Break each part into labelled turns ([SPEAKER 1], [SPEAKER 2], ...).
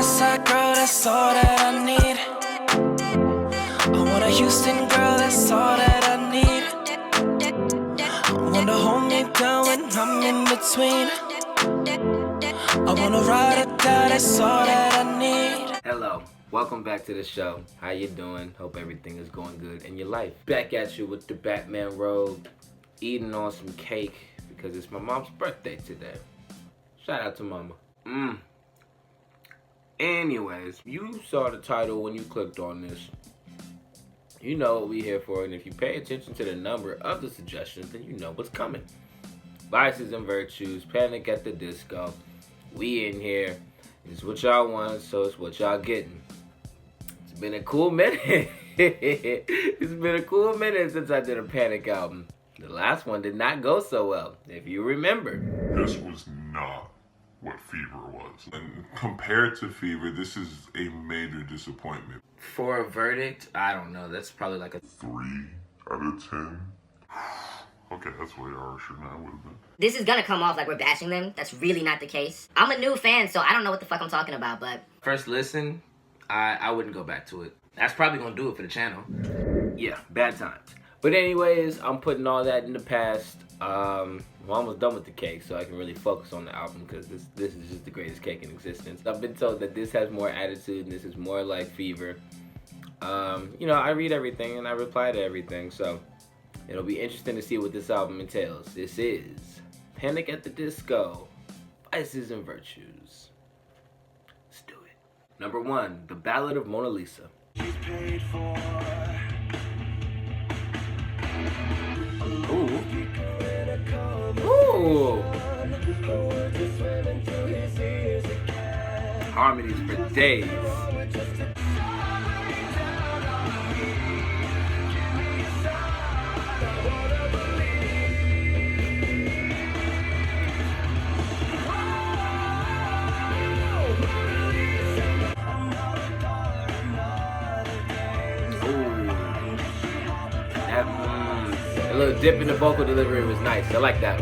[SPEAKER 1] Westside girl, that's all that I need. I want a Houston girl, that's all that I need. I wanna hold me down when I'm in between. I wanna ride or die, that's all that I need.
[SPEAKER 2] Hello, welcome back to the show. How you doing? Hope everything is going good in your life. Back at you with the Batman robe, eating on some cake because it's my mom's birthday today. Shout out to mama. Anyways, you saw the title when you clicked on this. You know what we're here for, and if you pay attention to the number of the suggestions, then you know what's coming. Vices and virtues, Panic at the Disco. We in here. It's what y'all want, so it's what y'all getting. It's been a cool minute. It's been a cool minute since I did a Panic album. The last one did not go so well, if you remember.
[SPEAKER 3] This was not what Fever was. And compared to Fever, this is a major disappointment.
[SPEAKER 2] For a verdict, I don't know. That's probably like a
[SPEAKER 3] 3 out of 10. Okay, that's way harsher than I would have been.
[SPEAKER 4] This is gonna come off like we're bashing them. That's really not the case. I'm a new fan, so I don't know what the fuck I'm talking about, but...
[SPEAKER 2] First listen, I wouldn't go back to it. That's probably gonna do it for the channel. Yeah, bad times. But anyways, I'm putting all that in the past. I'm almost done with the cake, so I can really focus on the album because this is just the greatest cake in existence. I've been told that this has more attitude and this is more like Fever. You know, I read everything and I reply to everything, so it'll be interesting to see what this album entails. This is Panic at the Disco, Vices and Virtues. Let's do it. Number 1, The Ballad of Mona Lisa.
[SPEAKER 1] He's paid for.
[SPEAKER 2] Ooh. Ooh. Harmonies for days. A little dip in the vocal delivery was nice. I like that.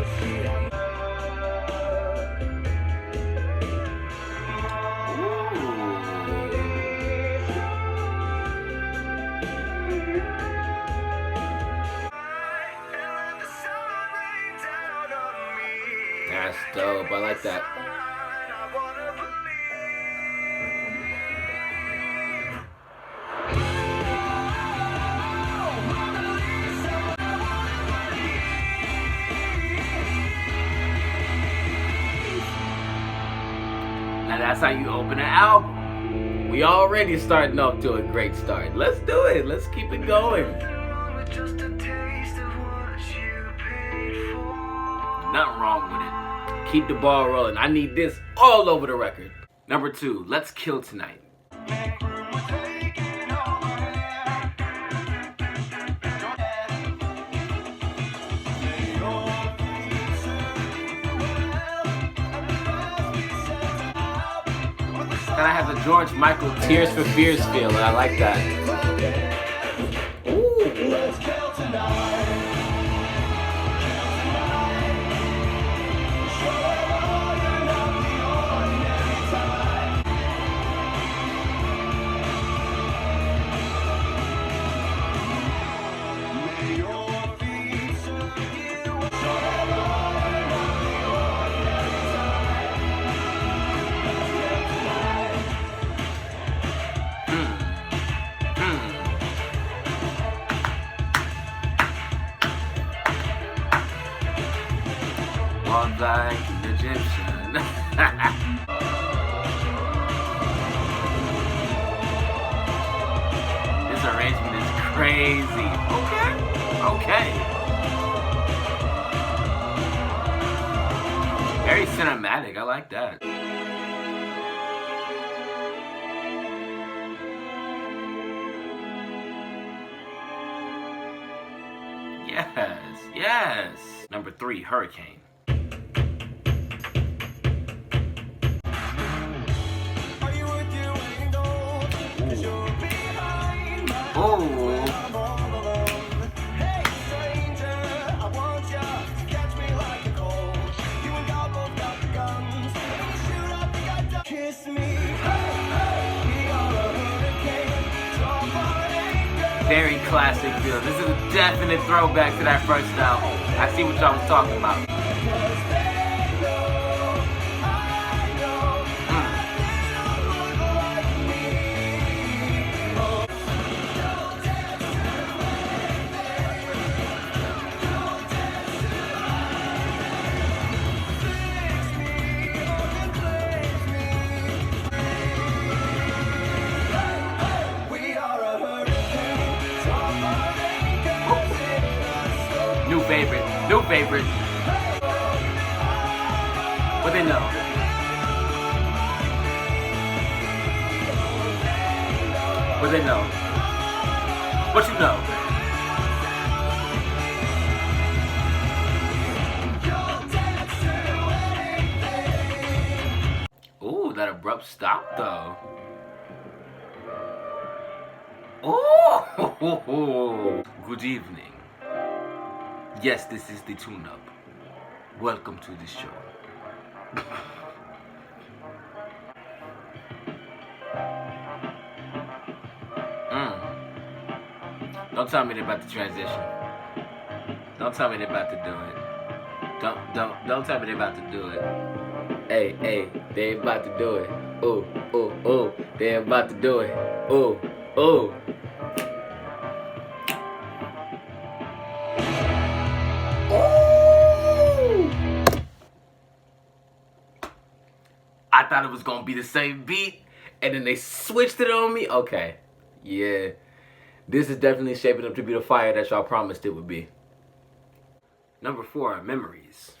[SPEAKER 2] That's dope. I like that. Now that's how you open an album. We already starting off to a great start. Let's do it. Let's keep it going. Nothing wrong with it. Keep the ball rolling. I need this all over the record. Number 2, Let's Kill Tonight. And I have the George Michael Tears for Fears feel, and I like that. Ooh. Let's kill tonight. Walk like an Egyptian. This arrangement is crazy. Okay. Very cinematic. I like that. Yes. Number 3, Hurricane. Oh. Kiss me. very classic feel. This is a definite throwback to that first album. I see what y'all was talking about. New favorite. What they know? What they know? What you know? Ooh, that abrupt stop though. Oh, good evening. Yes, this is the tune-up. Welcome to the show. Don't tell me they're about to transition. Don't tell me they're about to do it. Don't tell me they're about to do it. Hey, they about to do it. Oh, they about to do it. Oh. I thought it was gonna be the same beat, and then they switched it on me. Okay, yeah, this is definitely shaping up to be the fire that y'all promised it would be. Number 4, Memories.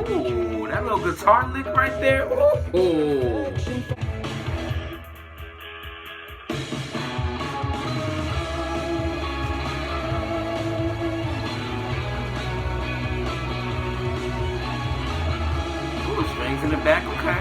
[SPEAKER 2] Ooh, that little guitar lick right there. Ooh. Ooh, strings in the back, okay.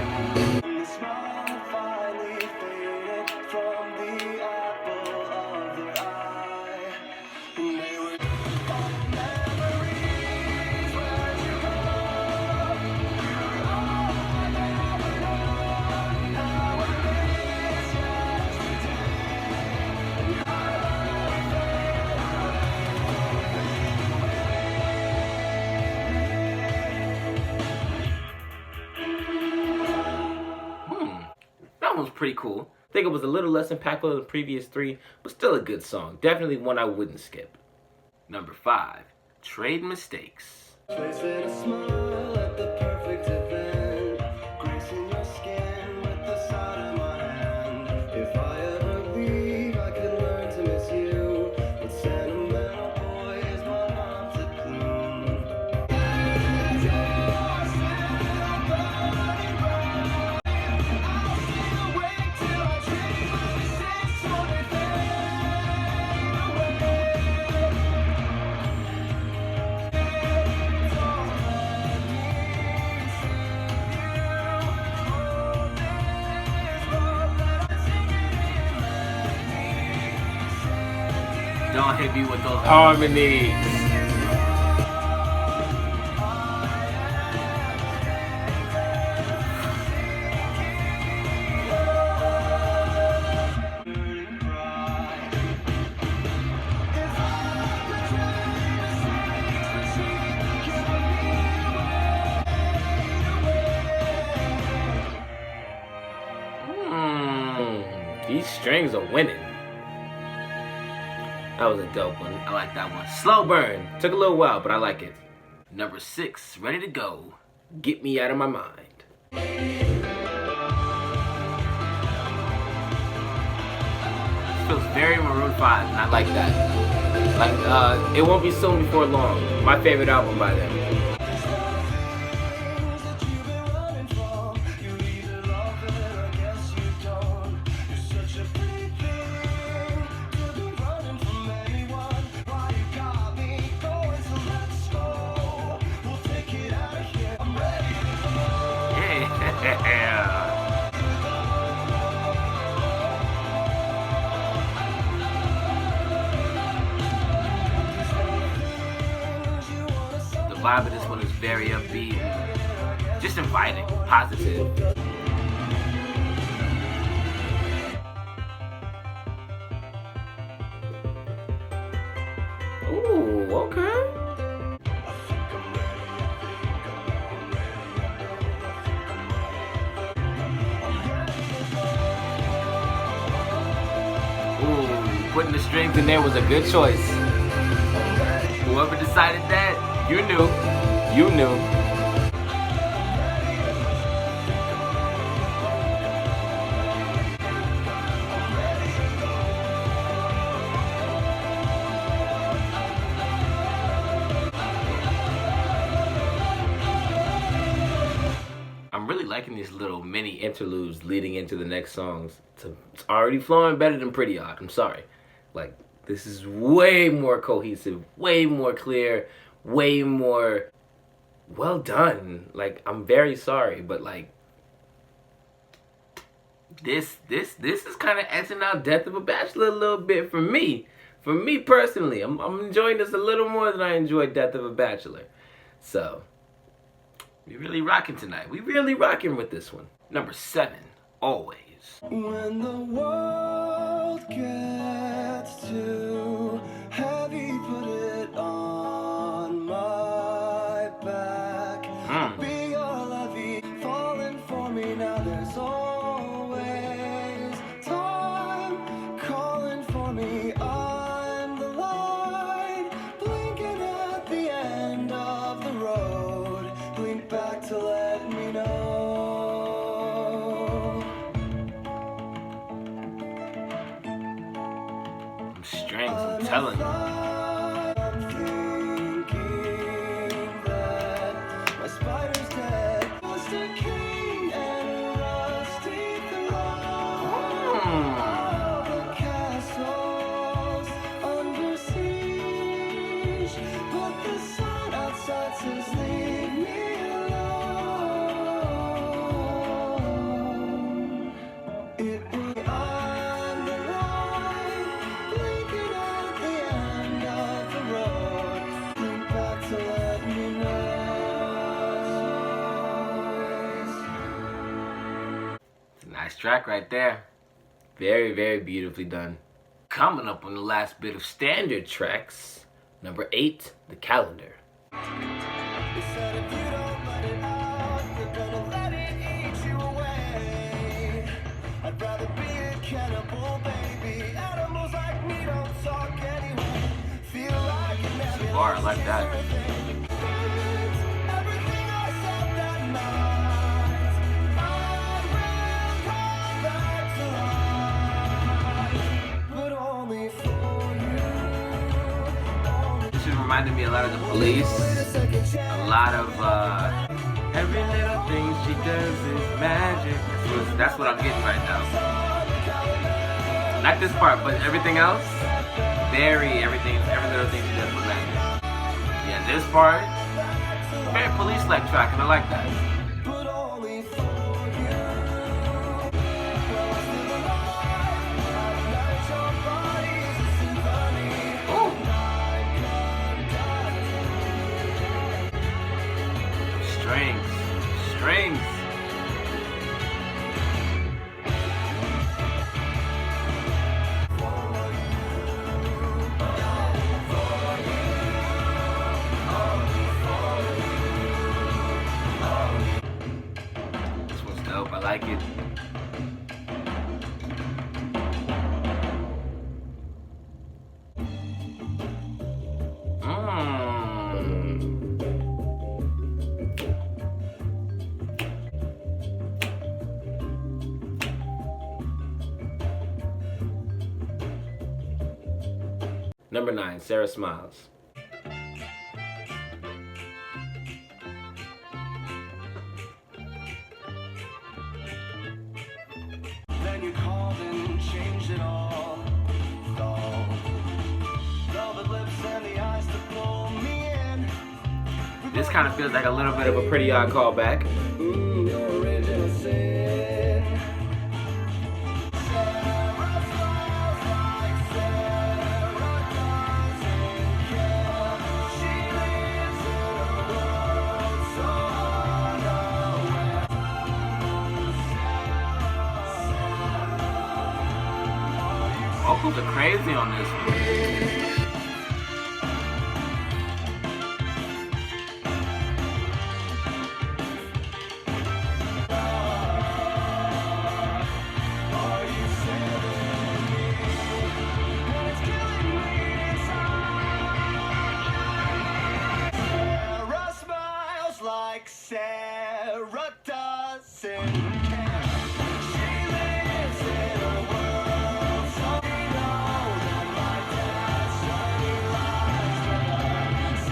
[SPEAKER 2] That one's pretty cool. I think it was a little less impactful than the previous 3, but still a good song. Definitely one I wouldn't skip. Number 5, Trade Mistakes.
[SPEAKER 5] Placing a smile at the perfect event, gracing your skin with the side of my hand. If I ever leave, I can learn to miss you. But sentimental boy is my haunted plume.
[SPEAKER 2] Don't hit me with those harmonies. These strings are winning. That was a dope one. I like that one. Slow burn. Took a little while, but I like it. Number 6, Ready to Go. Get Me Out of My Mind. Feels very Maroon 5, and I like that. Like, It Won't Be Soon Before Long. My favorite album by them. vibe of this one is very upbeat, just inviting, positive. Ooh, okay. Ooh, putting the strings in there was a good choice. Whoever decided that, you knew. You knew. I'm really liking these little mini interludes leading into the next songs. It's already flowing better than Pretty Odd. I'm sorry. Like, this is way more cohesive, way more clear, way more well done. Like, I'm very sorry, but like, this is kind of acting out Death of a Bachelor a little bit for me. For me personally, I'm enjoying this a little more than I enjoyed Death of a Bachelor. So, we really rocking tonight. We really rocking with this one. Number 7, Always.
[SPEAKER 5] When the world gets too heavy, put it on my back. Be your levy, falling for me now. There's always time calling for me. I'm the light, blinking at the end of the road. Blink back to let me know.
[SPEAKER 2] Strings, I'm telling you.
[SPEAKER 5] I'm thinking that my spider's dead. Just a king and a rusty throne. All the castles under siege, but the sun outside says leave me alone. It will be on the line, blinking at the end of the road. Blink back to let me know.
[SPEAKER 2] It's a nice track right there. Very, very beautifully done. Coming up on the last bit of standard tracks, number 8, The Calendar.
[SPEAKER 5] They said if you don't let it out, you're gonna let it eat you away. I'd rather be a cannibal, baby. Animals like me don't talk anyway. Feel like an ambulance.
[SPEAKER 2] Bar, I like that.
[SPEAKER 5] Everything I said that night, I will come back to life, but only for you.
[SPEAKER 2] This just reminded me a lot of The Police. A lot of, every little thing she does is magic. That's what I'm getting right now. Not this part, but everything else. Every little thing she does was magic. Yeah, this part, very police-like track, and I like that.
[SPEAKER 5] But only for you.
[SPEAKER 2] Ooh. Strings. This one's dope. I like it. Number 9, Sarah Smiles.
[SPEAKER 5] Then you called and changed it all. Velvet lips and the eyes to pull me in.
[SPEAKER 2] This kind of feels like a little bit of a Pretty Odd callback.
[SPEAKER 5] Your original sin. Sarah
[SPEAKER 2] Vocals are crazy on this one.
[SPEAKER 5] Sarah smiles like Sarah doesn't care. She lives in a world so low that my destiny lies with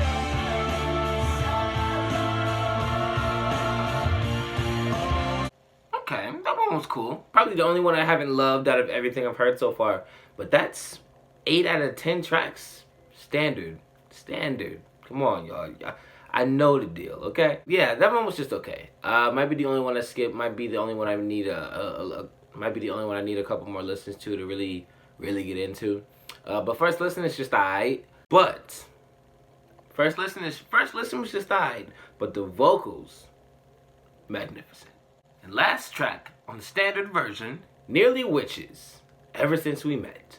[SPEAKER 5] her.
[SPEAKER 2] Okay, that one was cool. Probably the only one I haven't loved out of everything I've heard so far. But that's 8 out of 10 tracks. Standard. Come on, y'all. I know the deal, okay? Yeah, that one was just okay. Might be the only one I skipped. Might be the only one I need might be the only one I need a couple more listens to really get into. But first listen is just alright. But first listen was just alright. But the vocals, magnificent. And last track on the standard version, Nearly Witches, Ever Since We Met.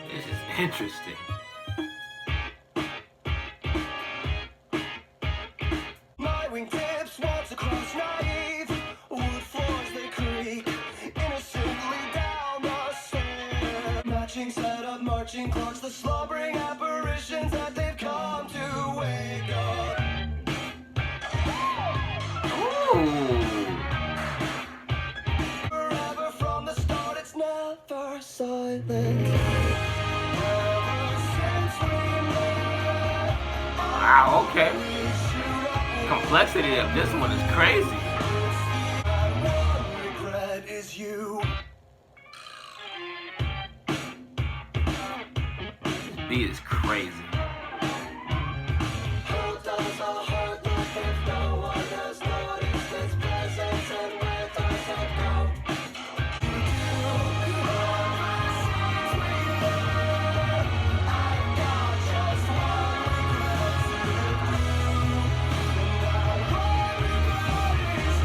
[SPEAKER 2] This is interesting.
[SPEAKER 5] My wingtips waltz across naive wood floors they creak innocently down the stair. Matching set of marching clocks, the slobbering apparitions that they've come to wake up.
[SPEAKER 2] Ooh.
[SPEAKER 5] Forever from the start, it's never silent. Ever since we met,
[SPEAKER 2] Wow, okay. Complexity of this one is crazy.
[SPEAKER 5] my one regret is you.
[SPEAKER 2] This beat is crazy.
[SPEAKER 5] How does a heart look if no one has noticed its presence and where does it go? I've got just one regret to live through, and that one regret is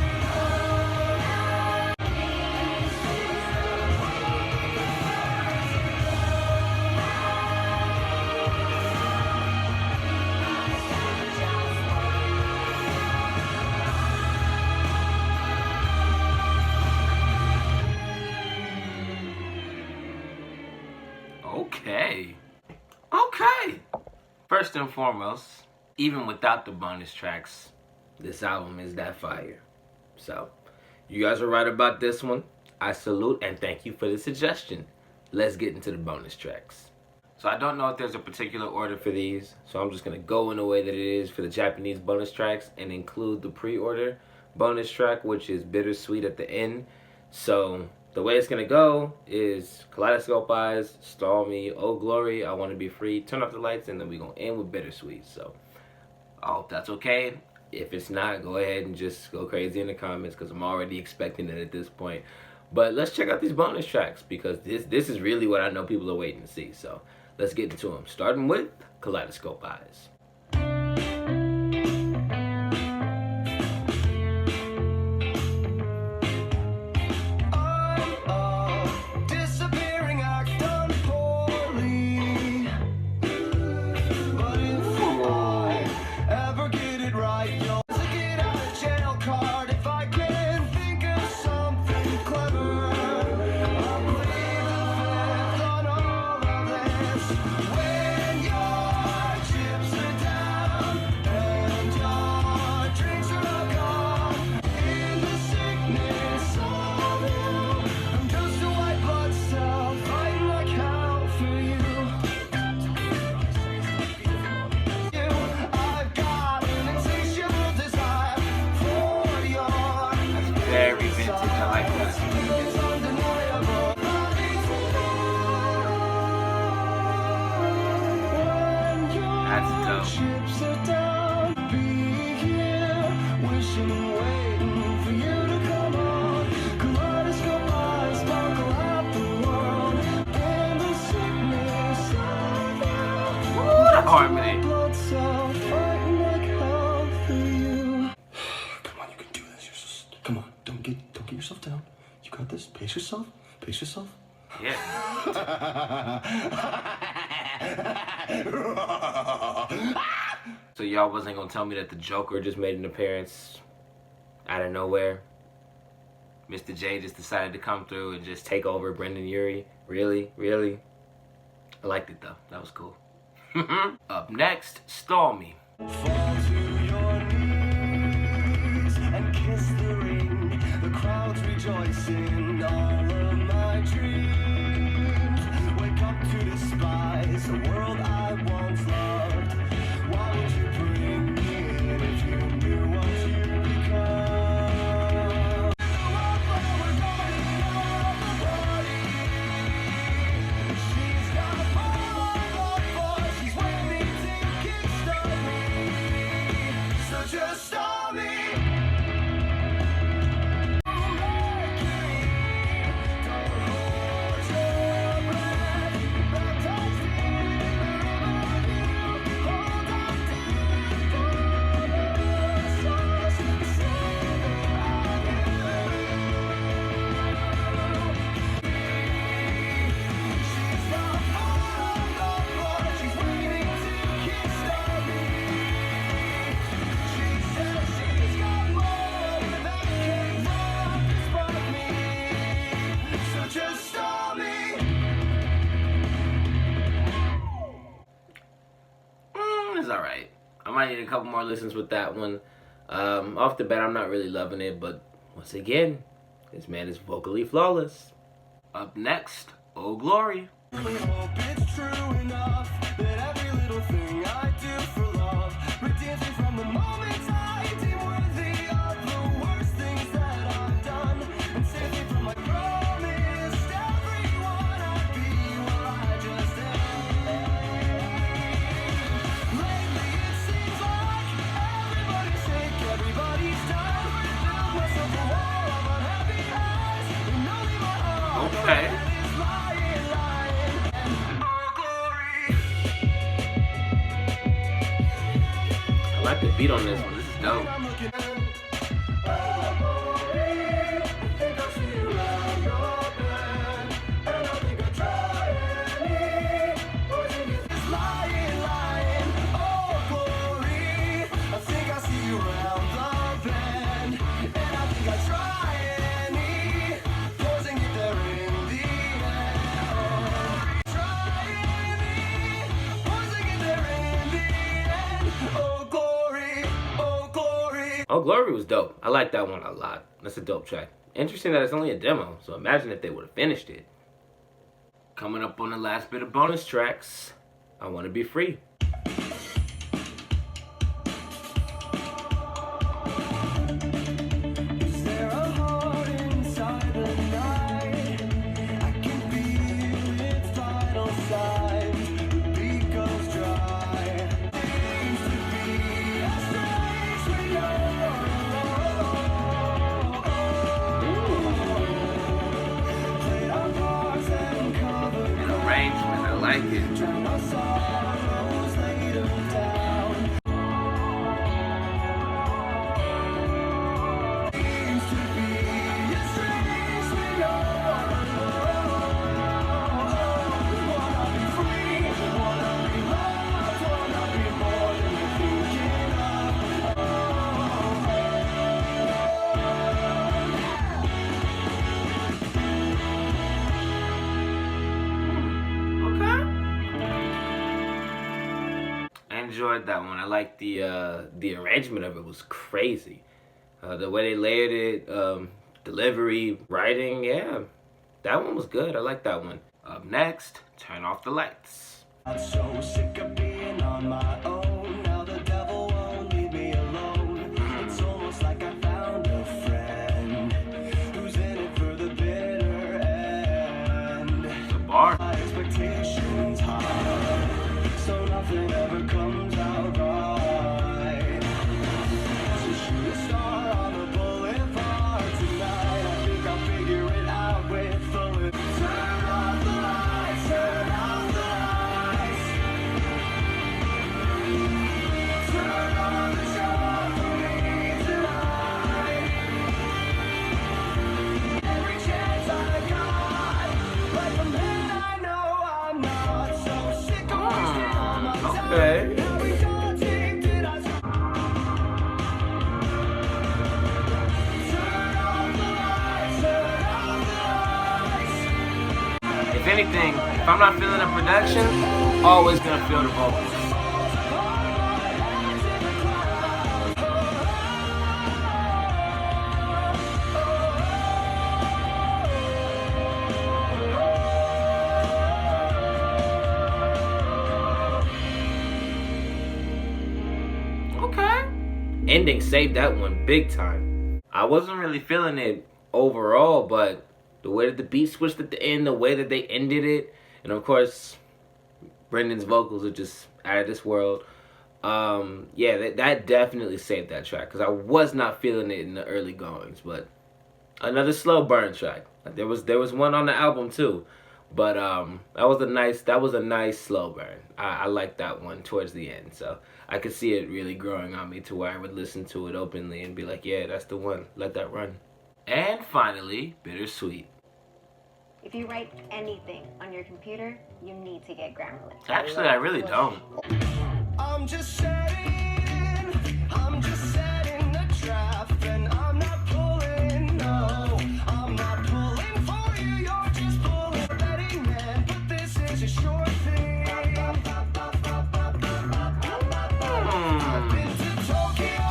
[SPEAKER 2] Okay. First and foremost, even without the bonus tracks, this album is that fire. So, you guys are right about this one. I salute and thank you for the suggestion. Let's get into the bonus tracks. So I don't know if there's a particular order for these, so I'm just going to go in the way that it is for the Japanese bonus tracks and include the pre-order bonus track, which is Bittersweet at the end. So the way it's going to go is Kaleidoscope Eyes, Stall Me, Oh Glory, I Want to Be Free, Turn Off the Lights, and then we're going to end with Bittersweet. So I hope that's okay. If it's not, go ahead and just go crazy in the comments because I'm already expecting it at this point. But let's check out these bonus tracks because this is really what I know people are waiting to see. So let's get into them, starting with Kaleidoscope Eyes.
[SPEAKER 5] disappearing act done poorly. But if I ever get it right, you'll get out of jail card if I can think of something clever. I'll plead the fifth on all of this. When your chips are down and your drinks are all gone, in the sickness of you, I'm just a white blood cell fighting like hell for you. I've got an insatiable desire for your
[SPEAKER 2] Very vintage, I like that.
[SPEAKER 5] it's undeniable. When your
[SPEAKER 2] That's dope.
[SPEAKER 5] chips are down, be here, wishing, waiting for you to come on. Kaleidoscope eyes sparkle out the world, and the sickness of you.
[SPEAKER 2] Ooh, the harmony.
[SPEAKER 5] Blood cell fighting like hell for you. Come on, you can do this. You're so Come on, don't get yourself down. You got this. Pace yourself. Pace yourself.
[SPEAKER 2] Yeah. So y'all wasn't gonna tell me that the Joker just made an appearance out of nowhere? Mr. J just decided to come through and just take over Brendan Urie? Really? Really? I liked it though. That was cool. Up next, Stormy.
[SPEAKER 5] Fall to your knees and kiss the ring. The crowd's rejoicing. All of my dreams wake up to despise the world I once loved. Why would you bring me in if you knew what you become? She's got all she's waiting to kickstart me. So just stop me.
[SPEAKER 2] It's alright. I might need a couple more listens with that one. Off the bat, I'm not really loving it, but once again, this man is vocally flawless. Up next, Oh Glory.
[SPEAKER 5] Really hope it's true enough that every little thing I do for love redeems me from the moments I deem worthy of the worst things that I've done and saves me from my promise. Everyone I'd be what I just am. Lately it seems like everybody's sick, everybody's done. Build myself a wall of unhappy eyes and only my heart.
[SPEAKER 2] Okay. I like the beat on this one. This is dope. Oh Glory was dope. I like that one a lot. That's a dope track. Interesting that it's only a demo, so imagine if they would have finished it. Coming up on the last bit of bonus tracks, I Wanna Be Free.
[SPEAKER 5] Is there a heart inside the night? I can feel its vital signs. The beat goes dry. Seems to be a strange when you're alone. Played our parts and covered
[SPEAKER 2] An arrangement, I like it.
[SPEAKER 5] drowned our sorrows, laid them down. Seems to be a strange when you're alone. Wanna be free, wanna be loved, wanna be more than you're thinking of.
[SPEAKER 2] Okay. I enjoyed that one. I like the arrangement of it was crazy. The way they layered it, delivery, writing, yeah. That one was good. I like that one. Up next, Turn Off the Lights.
[SPEAKER 5] I'm so sick of being on my own. Now the devil won't leave me alone. It's almost like I found a friend who's in it for the bitter end.
[SPEAKER 2] It's a bar.
[SPEAKER 5] My expectations high, so nothing ever comes out right. So shoot a star on the boulevard tonight. I think I'll figure it out with the lips. Turn off the lights, turn off the lights.
[SPEAKER 2] anything, if I'm not feeling the production, always gonna feel the vocals. Ending saved that one big time. I wasn't really feeling it overall, but the way that the beat switched at the end, the way that they ended it, and of course, Brendan's vocals are just out of this world. Yeah, that definitely saved that track because I was not feeling it in the early goings. But another slow burn track. There was one on the album too, but that was a nice slow burn. I liked that one towards the end, so I could see it really growing on me to where I would listen to it openly and be like, yeah, that's the one. Let that run. And finally, Bittersweet.
[SPEAKER 6] If you write anything on your computer, you need to get Grammarly.
[SPEAKER 2] Actually, I really don't.
[SPEAKER 5] I'm just setting the trap, and I'm not pulling, no. I'm not pulling for you, you're just pulling betting man, but this is a short thing. I've been to Tokyo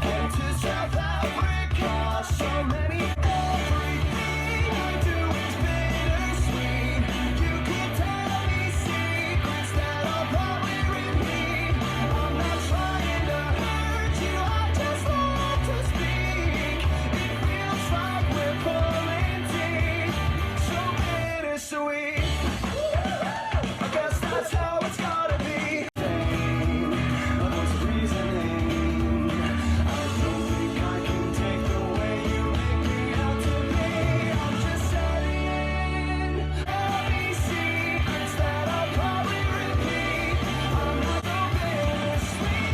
[SPEAKER 5] and to South Africa, so many everything I do is bittersweet. You can tell me secrets that I'll probably repeat. I'm not trying to hurt you, I just love to speak. It feels like we're pulling teeth, so bittersweet. I guess that's how it's gotta be. Those reasoning, I don't think I can take the way you make me out to be. I'm just setting any secrets that I'll probably repeat. I'm not so bittersweet. Feels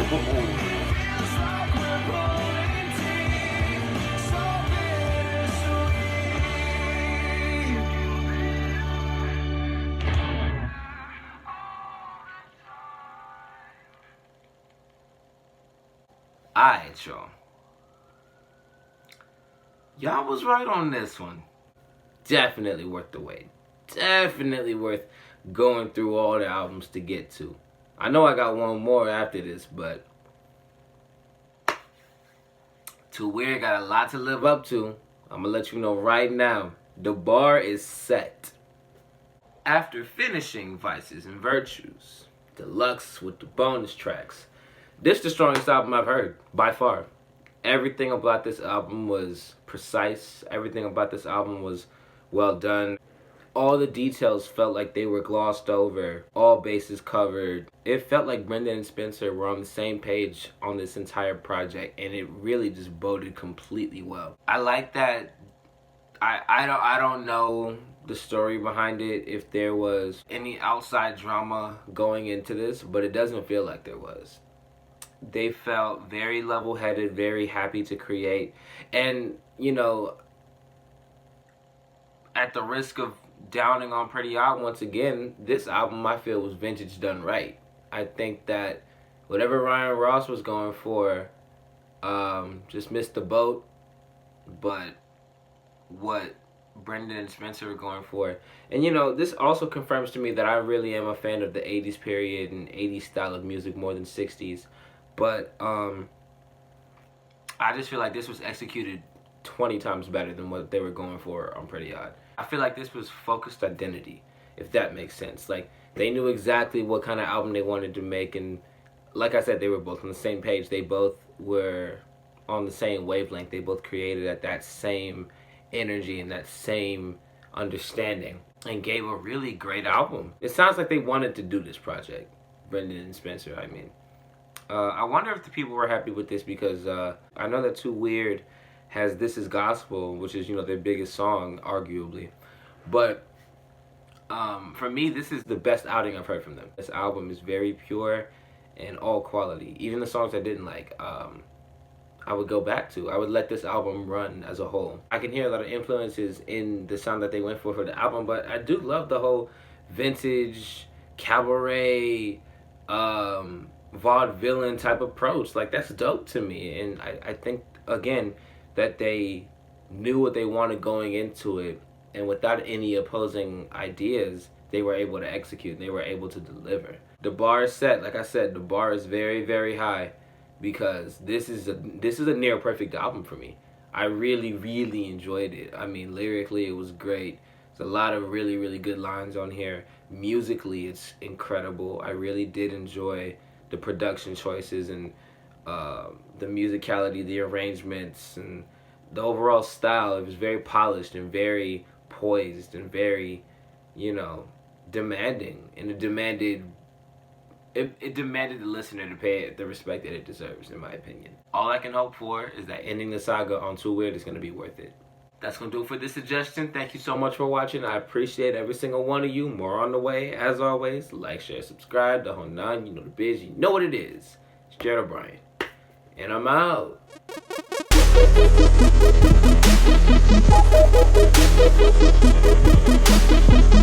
[SPEAKER 5] like we're pulling teeth, so bittersweet.
[SPEAKER 2] Alright, y'all. Y'all was right on this one. Definitely worth the wait. Definitely worth going through all the albums to get to. I know I got one more after this, but To Weird got a lot to live up to. I'm gonna let you know right now. The bar is set. After finishing Vices and Virtues, Deluxe with the bonus tracks, this is the strongest album I've heard, by far. Everything about this album was precise. Everything about this album was well done. All the details felt like they were glossed over. All bases covered. It felt like Brendan and Spencer were on the same page on this entire project, and it really just boded completely well. I like that. I don't know the story behind it, if there was any outside drama going into this, but it doesn't feel like there was. They felt very level-headed, very happy to create. And, you know, at the risk of downing on Pretty Odd once again, this album I feel was vintage done right. I think that whatever Ryan Ross was going for just missed the boat, but what Brendan and Spencer were going for. And you know, this also confirms to me that I really am a fan of the 80s period and 80s style of music more than 60s. But I just feel like this was executed 20 times better than what they were going for on Pretty Odd. I feel like this was focused identity, if that makes sense. Like, they knew exactly what kind of album they wanted to make, and like I said, they were both on the same page. They both were on the same wavelength. They both created at that same energy and that same understanding, and gave a really great album. It sounds like they wanted to do this project, Brendan and Spencer, I mean. I wonder if the people were happy with this, because I know that Too Weird has This Is Gospel, which is, you know, their biggest song, arguably. But for me, this is the best outing I've heard from them. This album is very pure and all quality. Even the songs I didn't like, I would go back to. I would let this album run as a whole. I can hear a lot of influences in the sound that they went for the album, but I do love the whole vintage, cabaret, vaudevillain type approach. Like, that's dope to me. And I think, again, that they knew what they wanted going into it, and without any opposing ideas, they were able to execute, and they were able to deliver. The bar is set. Like I said, the bar is very, very high, because this is a near perfect album for me. I really, really enjoyed it. I mean, lyrically, it was great. There's a lot of really, really good lines on here. Musically, it's incredible. I really did enjoy the production choices and the musicality, the arrangements, and the overall style. It was very polished and very poised and very, demanding. And it demanded the listener to pay it the respect that it deserves, in my opinion. All I can hope for is that ending the saga on Too Weird is going to be worth it. That's going to do it for this suggestion. Thank you so much for watching. I appreciate every single one of you. More on the way. As always, like, share, subscribe, the whole nine. You know the biz. You know what it is. It's Jared O'Brien. And I'm out.